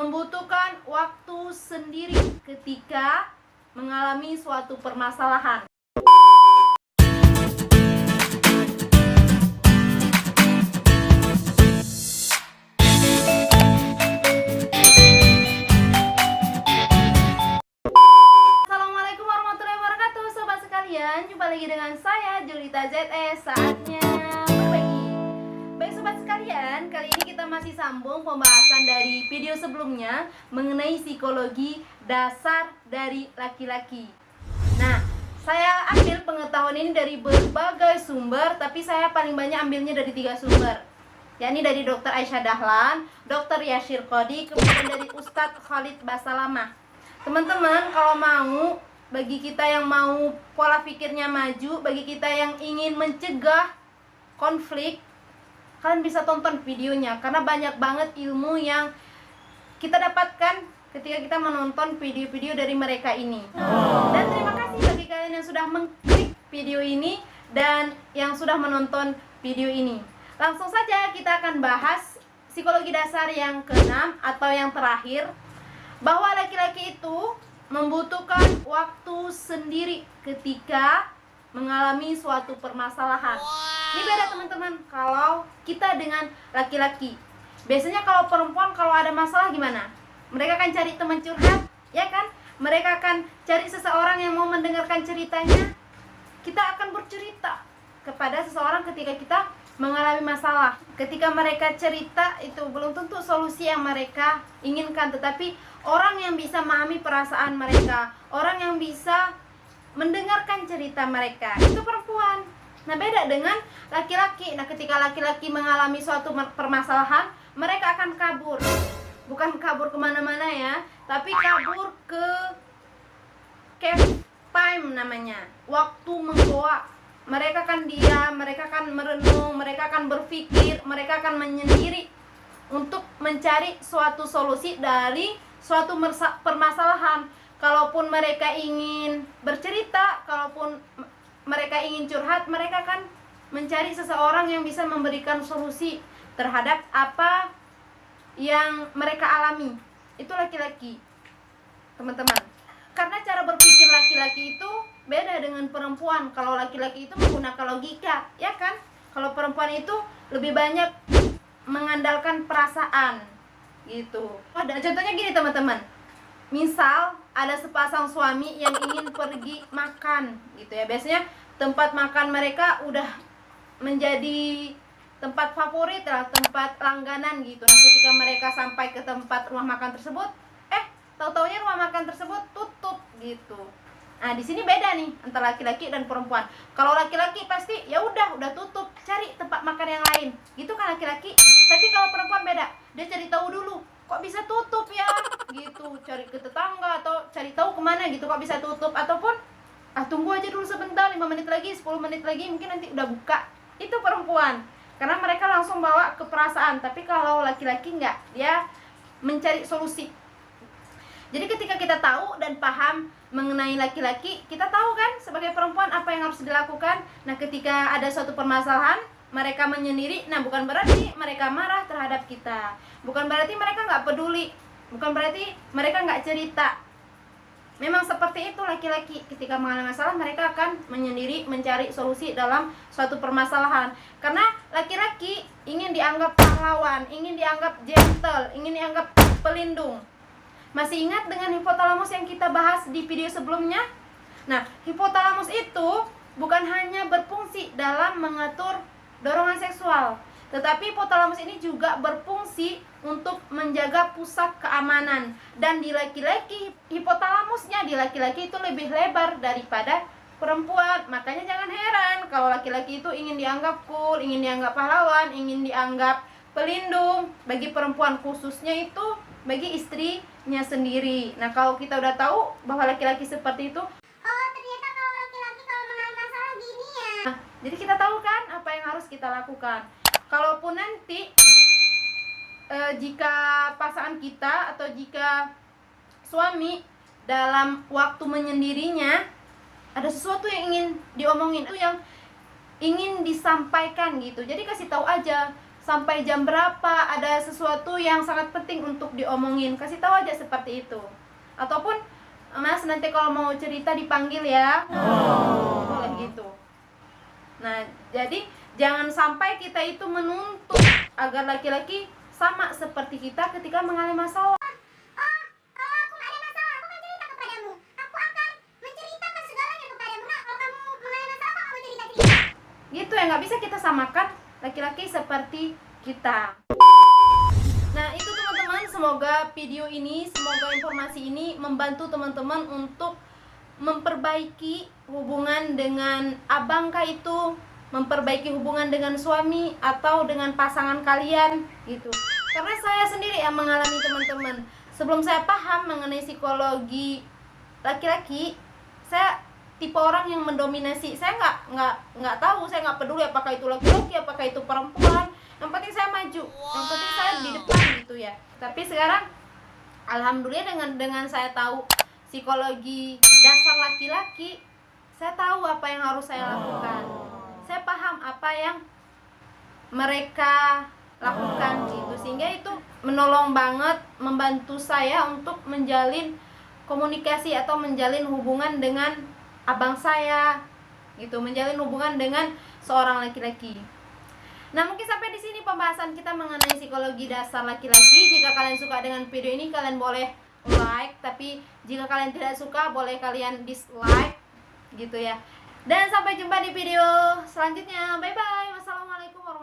membutuhkan waktu sendiri ketika mengalami suatu permasalahan. Assalamualaikum warahmatullahi wabarakatuh, sobat sekalian. Jumpa lagi dengan saya Julita ZS. Saatnya berbagi. Baik sobat sekalian, kali ini kita masih sambung pembahasan dari video sebelumnya mengenai psikologi dasar dari laki-laki. Nah, saya ambil pengetahuan ini dari berbagai sumber, tapi saya paling banyak ambilnya dari 3 sumber, yakni dari Dr. Aisyah Dahlan, Dr. Yashir Qodi, kemudian dari Ustadz Khalid Basalamah. Teman-teman, kalau mau, bagi kita yang mau pola pikirnya maju, bagi kita yang ingin mencegah konflik, kalian bisa tonton videonya, karena banyak banget ilmu yang kita dapatkan ketika kita menonton video-video dari mereka ini. Dan terima kasih bagi kalian yang sudah mengklik video ini dan yang sudah menonton video ini. Langsung saja kita akan bahas psikologi dasar yang ke-6 atau yang terakhir, bahwa laki-laki itu membutuhkan waktu sendiri ketika mengalami suatu permasalahan. Ini beda teman-teman kalau kita dengan laki-laki. Biasanya kalau perempuan kalau ada masalah gimana? Mereka akan cari teman curhat, ya kan? Mereka akan cari seseorang yang mau mendengarkan ceritanya. Kita akan bercerita kepada seseorang ketika kita mengalami masalah. Ketika mereka cerita, itu belum tentu solusi yang mereka inginkan, tetapi orang yang bisa memahami perasaan mereka, orang yang bisa mendengarkan cerita mereka, itu perempuan. Nah, beda dengan laki-laki. Nah, ketika laki-laki mengalami suatu permasalahan, mereka akan kabur. Bukan kabur kemana-mana ya, tapi kabur ke cave time namanya, waktu menggoa. Mereka akan diam, mereka akan merenung, mereka akan berpikir, mereka akan menyendiri untuk mencari suatu solusi dari suatu permasalahan. Kalaupun mereka ingin bercerita, kalaupun mereka ingin curhat, mereka akan mencari seseorang yang bisa memberikan solusi terhadap apa yang mereka alami. Itu laki-laki, teman-teman. Karena cara berpikir laki-laki itu beda dengan perempuan. Kalau laki-laki itu menggunakan logika, ya kan? Kalau perempuan itu lebih banyak mengandalkan perasaan, gitu. Dan contohnya gini teman-teman. Misal ada sepasang suami yang ingin pergi makan, gitu ya. Biasanya tempat makan mereka udah menjadi tempat favorit lah, tempat langganan gitu. Nah, ketika mereka sampai ke tempat rumah makan tersebut, tahu-taunya rumah makan tersebut tutup gitu. Nah, di sini beda nih antara laki-laki dan perempuan. Kalau laki-laki pasti ya udah tutup, cari tempat makan yang lain. Gitu kan laki-laki. Tapi kalau perempuan beda. Dia cari tahu dulu, kok bisa tutup ya? Gitu, cari ke tetangga atau cari tahu kemana gitu kok bisa tutup, ataupun tunggu aja dulu sebentar, 5 menit lagi, 10 menit lagi mungkin nanti udah buka. Itu perempuan. Karena mereka langsung bawa ke perasaan. Tapi kalau laki-laki enggak, dia mencari solusi. Jadi ketika kita tahu dan paham mengenai laki-laki, kita tahu kan sebagai perempuan apa yang harus dilakukan. Nah, ketika ada suatu permasalahan, mereka menyendiri. Nah, bukan berarti mereka marah terhadap kita, bukan berarti mereka nggak peduli, bukan berarti mereka nggak cerita. Memang seperti itu laki-laki. Ketika mengalami masalah, mereka akan menyendiri mencari solusi dalam suatu permasalahan. Karena laki-laki ingin dianggap pahlawan, ingin dianggap gentle, ingin dianggap pelindung. Masih ingat dengan hipotalamus yang kita bahas di video sebelumnya? Nah, hipotalamus itu bukan hanya berfungsi dalam mengatur dorongan seksual, tetapi hipotalamus ini juga berfungsi untuk menjaga pusat keamanan. Dan di laki-laki, hipotalamusnya di laki-laki itu lebih lebar daripada perempuan. Makanya jangan heran kalau laki-laki itu ingin dianggap cool, ingin dianggap pahlawan, ingin dianggap pelindung. Bagi perempuan khususnya itu bagi istrinya sendiri. Nah, kalau kita udah tahu bahwa laki-laki seperti itu, ternyata kalau laki-laki kalau mengalami masalah gini ya. nah, jadi kita tahu kan apa yang harus kita lakukan. Kalaupun nanti jika pasangan kita atau jika suami dalam waktu menyendirinya ada sesuatu yang ingin diomongin, itu yang ingin disampaikan gitu, jadi kasih tahu aja, sampai jam berapa, ada sesuatu yang sangat penting untuk diomongin, kasih tahu aja seperti itu. Ataupun Mas nanti kalau mau cerita dipanggil ya, boleh gitu. Nah, jadi jangan sampai kita itu menuntut agar laki-laki sama seperti kita ketika mengalami masalah. Kalau aku ada masalah, aku akan cerita kepadamu. Aku akan menceritakan segalanya kepadamu. Nah, kalau kamu mengalami masalah, aku akan cerita-cerita. Gitu ya, nggak bisa kita samakan laki-laki seperti kita. Nah, itu teman-teman, semoga video ini, semoga informasi ini membantu teman-teman untuk memperbaiki hubungan dengan abangkah itu, memperbaiki hubungan dengan suami atau dengan pasangan kalian gitu. Karena saya sendiri yang mengalami teman-teman. Sebelum saya paham mengenai psikologi laki-laki, saya tipe orang yang mendominasi. Saya nggak tahu, saya nggak peduli apakah itu laki-laki, apakah itu perempuan. Yang penting saya maju, yang penting saya di depan gitu ya. Tapi sekarang alhamdulillah dengan saya tahu psikologi dasar laki-laki, saya tahu apa yang harus saya lakukan. Saya paham apa yang mereka lakukan gitu, sehingga itu menolong banget, membantu saya untuk menjalin komunikasi atau menjalin hubungan dengan abang saya gitu, menjalin hubungan dengan seorang laki-laki. Nah, mungkin sampai di sini pembahasan kita mengenai psikologi dasar laki-laki. Jika kalian suka dengan video ini, kalian boleh like, tapi jika kalian tidak suka, boleh kalian dislike gitu ya. Dan sampai jumpa di video selanjutnya. Bye bye. Wassalamualaikum warahmatullahi wabarakatuh.